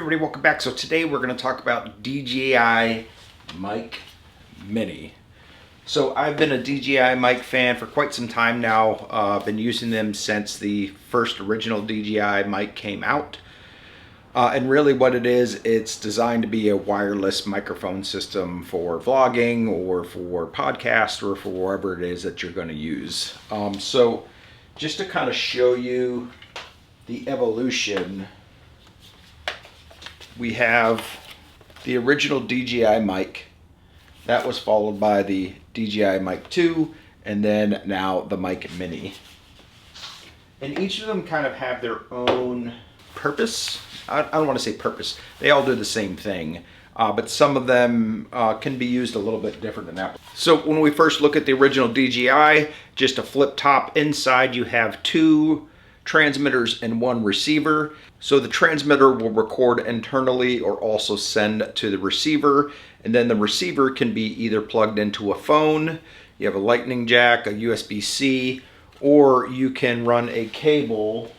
Everybody, welcome back. So today we're going to talk about DJI mic mini. So I've been a DJI mic fan for quite some time now. I've been using them since the first original DJI mic came out. And really what it is, it's designed to be a wireless microphone system for vlogging or for podcast or for wherever it is that you're going to use. So just to kind of show you the evolution, we have the original DJI mic. That was followed by the DJI mic 2, and then now the mic mini. And each of them kind of have their own purpose. I don't want to say purpose. They all do the same thing, but some of them can be used a little bit different than that. So when we first look at the original DJI, just a flip top. Inside you have two transmitters and one receiver. So the transmitter will record internally or also send to the receiver, and then the receiver can be either plugged into a phone, you have a lightning jack, a USB-C, or you can run a cable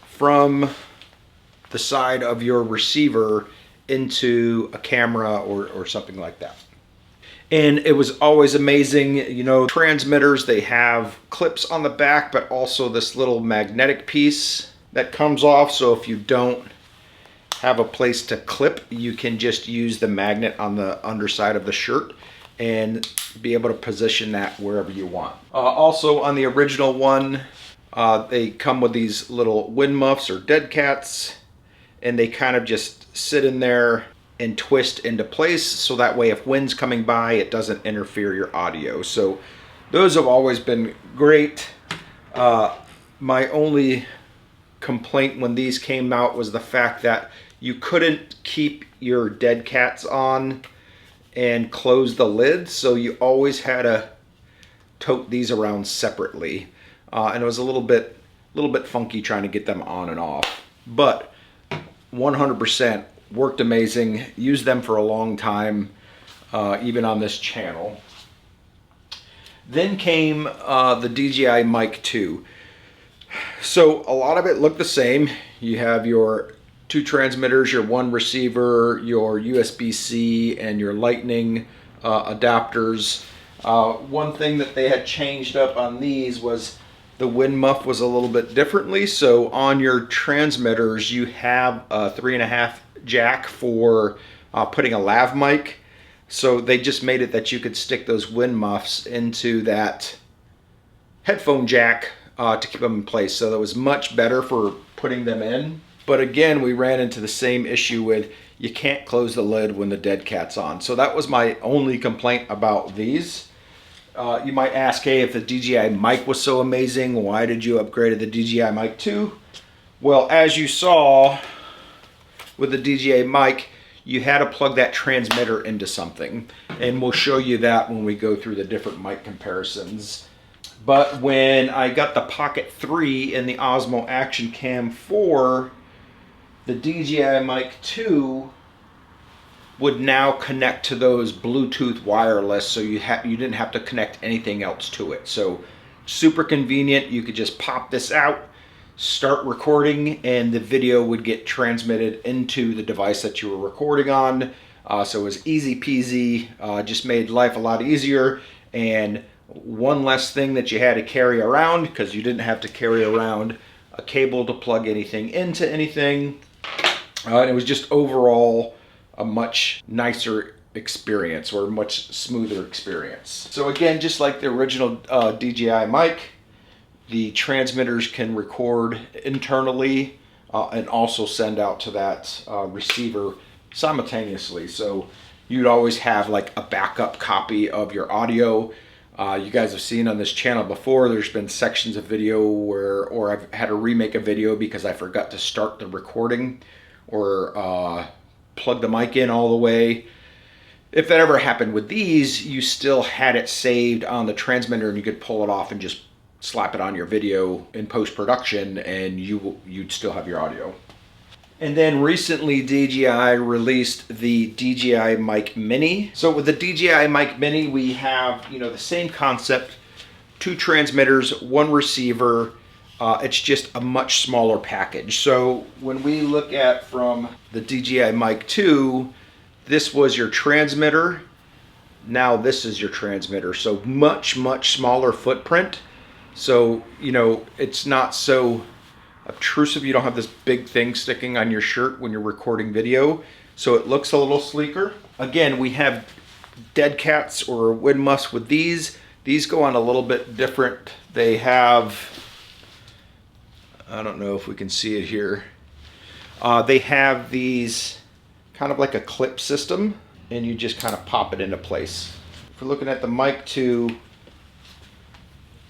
from the side of your receiver into a camera or something like that. And it was always amazing, you know, transmitters, they have clips on the back, but also this little magnetic piece that comes off. So if you don't have a place to clip, you can just use the magnet on the underside of the shirt and be able to position that wherever you want. Also on the original one, they come with these little wind muffs or dead cats, and they kind of just sit in there and twist into place, so that way if wind's coming by, it doesn't interfere your audio. So those have always been great. My only complaint when these came out was the fact that you couldn't keep your dead cats on and close the lid, so you always had to tote these around separately, and it was a little bit funky trying to get them on and off. But 100% worked amazing. Used them for a long time, even on this channel. Then came the DJI mic 2. So a lot of it looked the same. You have your two transmitters, your one receiver, your USB-C, and your lightning adapters. One thing that they had changed up on these was the wind muff was a little bit differently. So on your transmitters, you have a 3.5 jack for putting a lav mic. So they just made it that you could stick those wind muffs into that headphone jack to keep them in place. So that was much better for putting them in. But again, we ran into the same issue with you can't close the lid when the dead cat's on. So that was my only complaint about these. You might ask, hey, if the DJI mic was so amazing, why did you upgrade to the DJI mic 2? Well, as you saw with the DJI mic, you had to plug that transmitter into something, and we'll show you that when we go through the different mic comparisons. But when I got the Pocket 3 and the Osmo Action Cam 4, the DJI mic 2 would now connect to those Bluetooth wireless, so you didn't have to connect anything else to it. So super convenient. You could just pop this out, start recording, and the video would get transmitted into the device that you were recording on. So it was easy peasy, just made life a lot easier, and one less thing that you had to carry around, because you didn't have to carry around a cable to plug anything into anything. And it was just overall a much nicer experience, or a much smoother experience. So again, just like the original DJI mic, the transmitters can record internally and also send out to that receiver simultaneously. So you'd always have like a backup copy of your audio. You guys have seen on this channel before, there's been sections of video or I've had to remake a video because I forgot to start the recording or plug the mic in all the way. If that ever happened with these, you still had it saved on the transmitter, and you could pull it off and just slap it on your video in post-production, and you'd still have your audio. And then recently DJI released the DJI mic mini. So with the DJI mic mini, we have, you know, the same concept, two transmitters, one receiver, It's just a much smaller package. So when we look at from the DJI Mic 2, this was your transmitter. Now this is your transmitter. So much, much smaller footprint. So, you know, it's not so obtrusive. You don't have this big thing sticking on your shirt when you're recording video. So it looks a little sleeker. Again, we have dead cats or wind muffs with these. These go on a little bit different. They have, I don't know if we can see it here. They have these kind of like a clip system, and you just kind of pop it into place. If we're looking at the Mic 2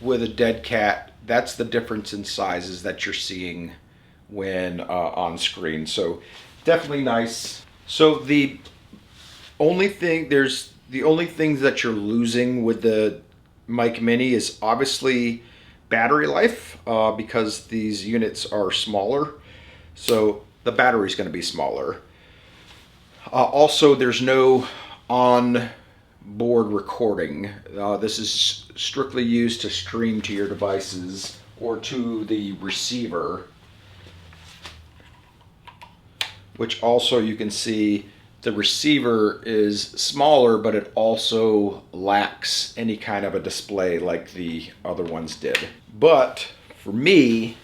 with a dead cat, that's the difference in sizes that you're seeing when on screen. So definitely nice. So the only things that you're losing with the Mic Mini is obviously battery life, because these units are smaller. So the battery is going to be smaller. Also, there's no on-board recording. This is strictly used to stream to your devices or to the receiver, which also you can see the receiver is smaller, but it also lacks any kind of a display like the other ones did. But for me,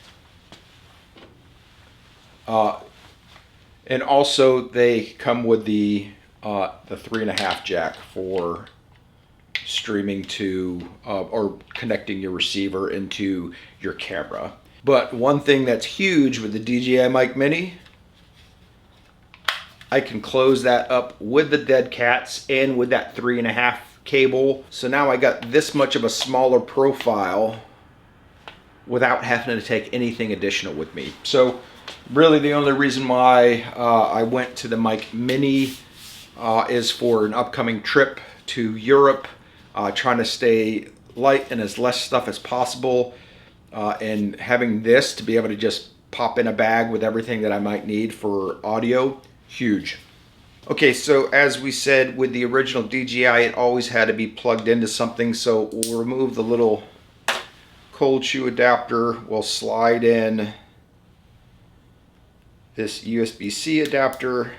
and also they come with the 3.5 jack for streaming to or connecting your receiver into your camera. But one thing that's huge with the DJI Mic Mini, I can close that up with the dead cats and with that 3.5 cable. So now I got this much of a smaller profile without having to take anything additional with me. So really the only reason why I went to the Mic Mini is for an upcoming trip to Europe, trying to stay light and as less stuff as possible, and having this to be able to just pop in a bag with everything that I might need for audio, huge. Okay, so as we said with the original DJI, it always had to be plugged into something, so we'll remove the little cold shoe adapter. We'll slide in this USB-C adapter,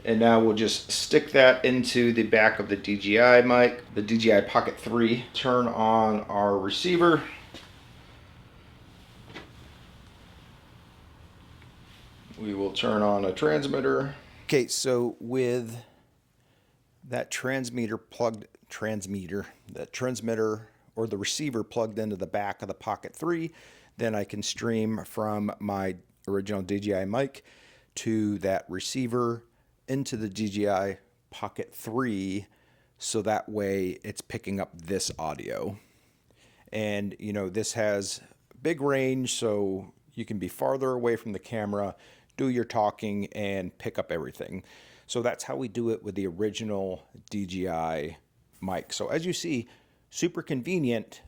and now we'll just stick that into the back of the DJI mic, the DJI Pocket 3. Turn on our receiver. We will turn on a transmitter. Okay, so with that transmitter or the receiver plugged into the back of the Pocket 3, then I can stream from my original DJI mic to that receiver into the DJI Pocket 3, so that way it's picking up this audio. And you know, this has big range, so you can be farther away from the camera, do your talking, and pick up everything. So that's how we do it with the original DJI mic. So as you see, super convenient,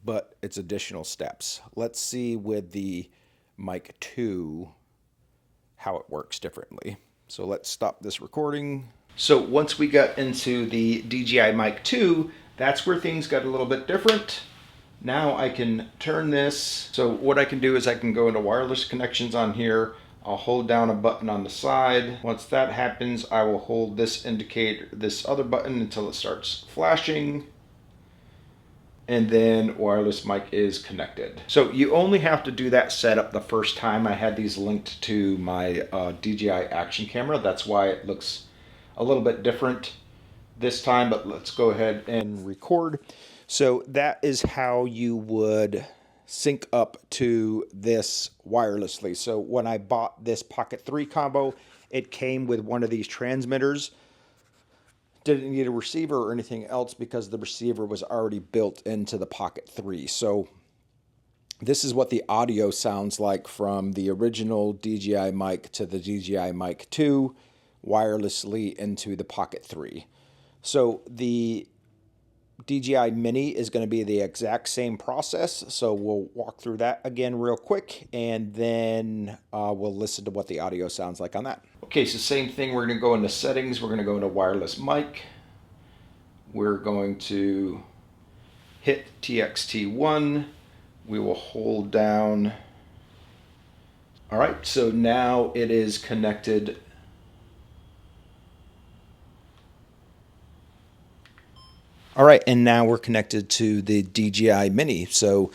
but it's additional steps. Let's see with the Mic 2 how it works differently. So let's stop this recording. So once we got into the DJI Mic 2, that's where things got a little bit different. Now I can turn this. So what I can do is I can go into wireless connections on here. I'll hold down a button on the side. Once that happens, I will hold this other button until it starts flashing. And then wireless mic is connected. So you only have to do that setup the first time. I had these linked to my DJI action camera. That's why it looks a little bit different this time, but let's go ahead and record. So that is how you would sync up to this wirelessly. So when I bought this Pocket 3 combo, it came with one of these transmitters. Didn't need a receiver or anything else because the receiver was already built into the Pocket 3. So this is what the audio sounds like from the original DJI mic to the DJI Mic 2 wirelessly into the Pocket 3. So the DJI Mini is going to be the exact same process. So we'll walk through that again real quick, and then we'll listen to what the audio sounds like on that. Okay, so same thing. We're going to go into settings. We're going to go into wireless mic. We're going to hit TXT1. we will hold down. All right, so now it is connected. All right, and now we're connected to the DJI Mini. So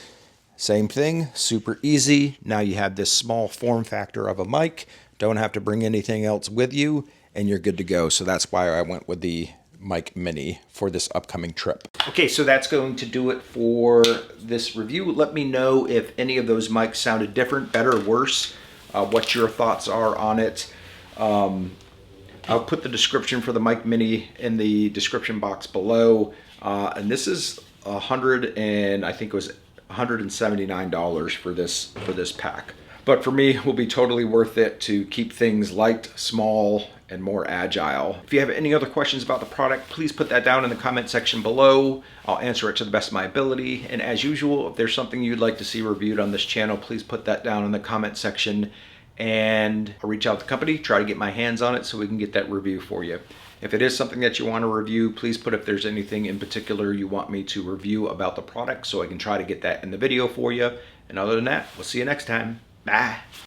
same thing, super easy. Now you have this small form factor of a mic. Don't have to bring anything else with you, and you're good to go. So that's why I went with the Mic Mini for this upcoming trip. Okay, so that's going to do it for this review. Let me know if any of those mics sounded different, better, worse, what your thoughts are on it. I'll put the description for the Mic Mini in the description box below. And this is I think it was $179 for this pack. But for me, it will be totally worth it to keep things light, small, and more agile. If you have any other questions about the product, please put that down in the comment section below. I'll answer it to the best of my ability. And as usual, if there's something you'd like to see reviewed on this channel, please put that down in the comment section, and I'll reach out to the company, try to get my hands on it so we can get that review for you. If it is something that you want to review, please put if there's anything in particular you want me to review about the product so I can try to get that in the video for you. And other than that, we'll see you next time. Bye.